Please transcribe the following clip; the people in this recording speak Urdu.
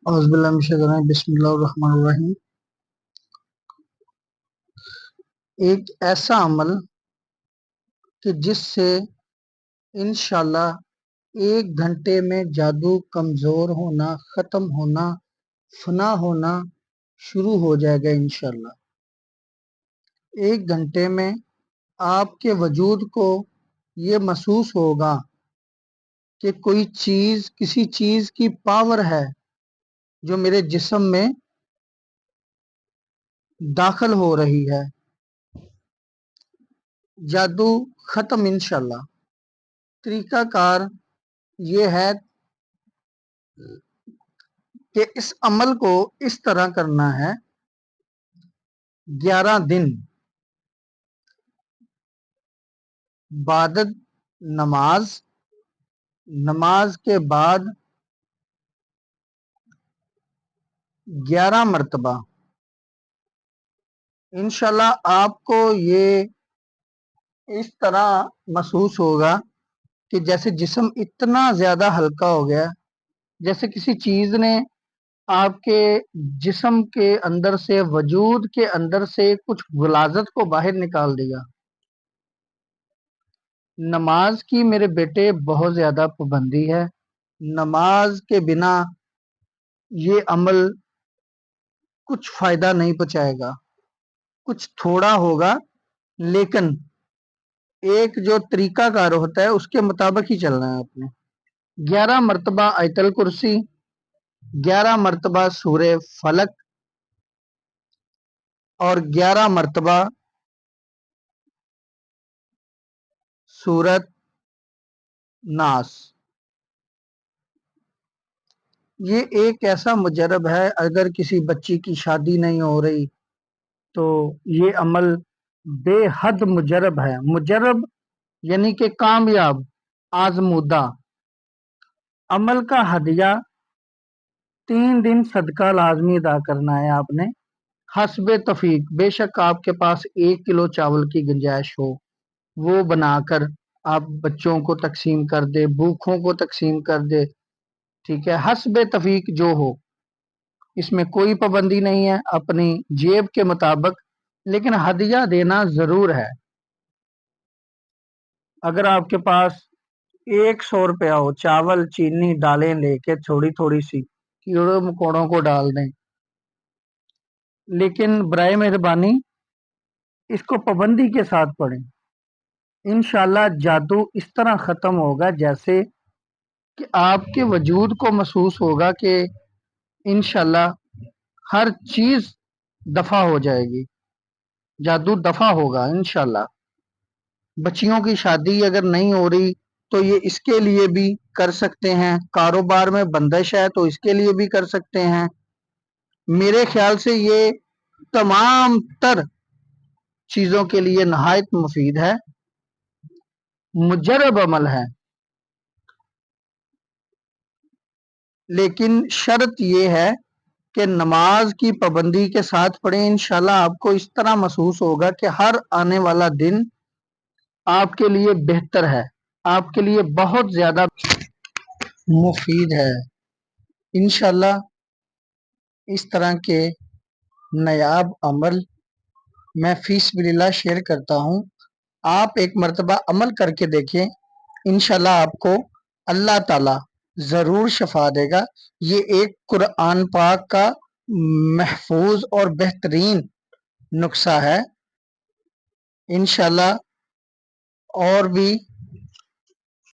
اعوذ باللہ من الشیطان الرجیم، بسم اللہ الرحمن الرحیم۔ ایک ایسا عمل کہ جس سے انشاءاللہ 1 گھنٹے میں جادو کمزور ہونا، ختم ہونا، فنا ہونا شروع ہو جائے گا انشاءاللہ۔ 1 گھنٹے میں آپ کے وجود کو یہ محسوس ہوگا کہ کوئی چیز، کسی چیز کی پاور ہے جو میرے جسم میں داخل ہو رہی ہے۔ جادو ختم انشاءاللہ۔ طریقہ کار یہ ہے کہ اس عمل کو اس طرح کرنا ہے: 11 دن بعد نماز کے بعد 11 مرتبہ انشاءاللہ آپ کو یہ اس طرح محسوس ہوگا کہ جیسے جسم اتنا زیادہ ہلکا ہو گیا، جیسے کسی چیز نے آپ کے جسم کے اندر سے، وجود کے اندر سے کچھ غلاظت کو باہر نکال دیا۔ نماز کی میرے بیٹے بہت زیادہ پابندی ہے۔ نماز کے بنا یہ عمل کچھ فائدہ نہیں پہنچائے گا، کچھ تھوڑا ہوگا، لیکن ایک جو طریقہ کار ہوتا ہے اس کے مطابق ہی چلنا ہے آپ نے۔ 11 مرتبہ آیت الکرسی، 11 مرتبہ سورہ فلق اور 11 مرتبہ سورۃ ناس۔ یہ ایک ایسا مجرب ہے، اگر کسی بچی کی شادی نہیں ہو رہی تو یہ عمل بے حد مجرب ہے۔ مجرب یعنی کہ کامیاب، آزمودہ عمل کا ہدیہ 3 دن صدقہ لازمی ادا کرنا ہے آپ نے، حسب توفیق۔ بے شک آپ کے پاس 1 کلو چاول کی گنجائش ہو، وہ بنا کر آپ بچوں کو تقسیم کر دے، بھوکھوں کو تقسیم کر دے، ٹھیک ہے، حسب توفیق جو ہو، اس میں کوئی پابندی نہیں ہے، اپنی جیب کے مطابق، لیکن ہدیہ دینا ضرور ہے۔ اگر آپ کے پاس 100 روپیہ ہو، چاول، چینی، ڈالیں لے کے تھوڑی تھوڑی سی کیڑوں مکوڑوں کو ڈال دیں، لیکن برائے مہربانی اس کو پابندی کے ساتھ پڑھیں۔ انشاءاللہ جادو اس طرح ختم ہوگا جیسے کہ آپ کے وجود کو محسوس ہوگا کہ انشاءاللہ ہر چیز دفع ہو جائے گی، جادو دفع ہوگا انشاءاللہ۔ بچیوں کی شادی اگر نہیں ہو رہی تو یہ اس کے لیے بھی کر سکتے ہیں، کاروبار میں بندش ہے تو اس کے لیے بھی کر سکتے ہیں۔ میرے خیال سے یہ تمام تر چیزوں کے لیے نہایت مفید ہے، مجرب عمل ہے، لیکن شرط یہ ہے کہ نماز کی پابندی کے ساتھ پڑھیں۔ انشاءاللہ آپ کو اس طرح محسوس ہوگا کہ ہر آنے والا دن آپ کے لیے بہتر ہے، آپ کے لیے بہت زیادہ مفید ہے۔ انشاءاللہ اس طرح کے نایاب عمل میں فی سبیل اللہ شیئر کرتا ہوں، آپ ایک مرتبہ عمل کر کے دیکھیں، انشاءاللہ آپ کو اللہ تعالی ضرور شفا دے گا۔ یہ ایک قرآن پاک کا محفوظ اور بہترین نسخہ ہے۔ انشاءاللہ اور بھی